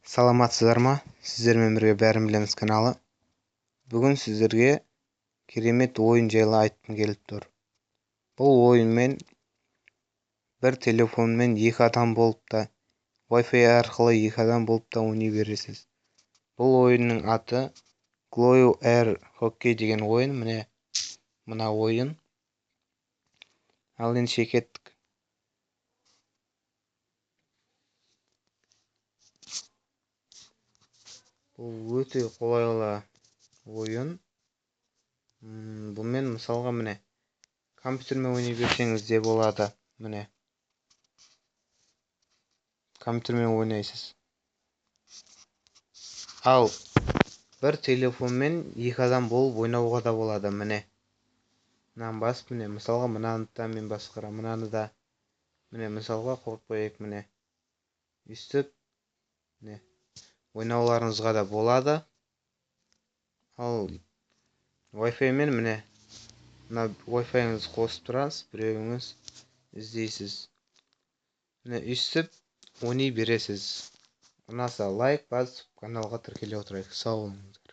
Саламатсыздар ма? Сіздермен бірге бәрін білеміз каналы. Бүгін сіздерге керемет ойын жайлы айтқым келіп тұр. Бұл ойынмен бір телефонмен екі адам болып та, Wi-Fi арқылы екі адам болып та ойнай бересіз. Бұл ойынның аты Glow Air Hockey деген ойын. Міне, мына ойын. Ал енді кеттік. Бұл өте қолайлы ойын. Бұмен мысалға міне компьютермен ойнай берсеңіз де болады. Міне компьютермен ойнайсыз. Ал бір телефонмен екі адам болып ойнауға да болады. Міне мынаны басып, міне мысалға мынаны да мен басқарамын, мынаны да міне мысалға қойып қояйық. Міне өйстіп міне ойнауларыңызға да болады. Ал Wi-Fi мен міне мына Wi-Fi-ңызды қосып тұрасыз, біреуіңіз іздейсіз. Міне өйстіп ойнай бересіз. Ұнаса лайк басып, каналға тіркеле отырайық. Сау болыңыздар.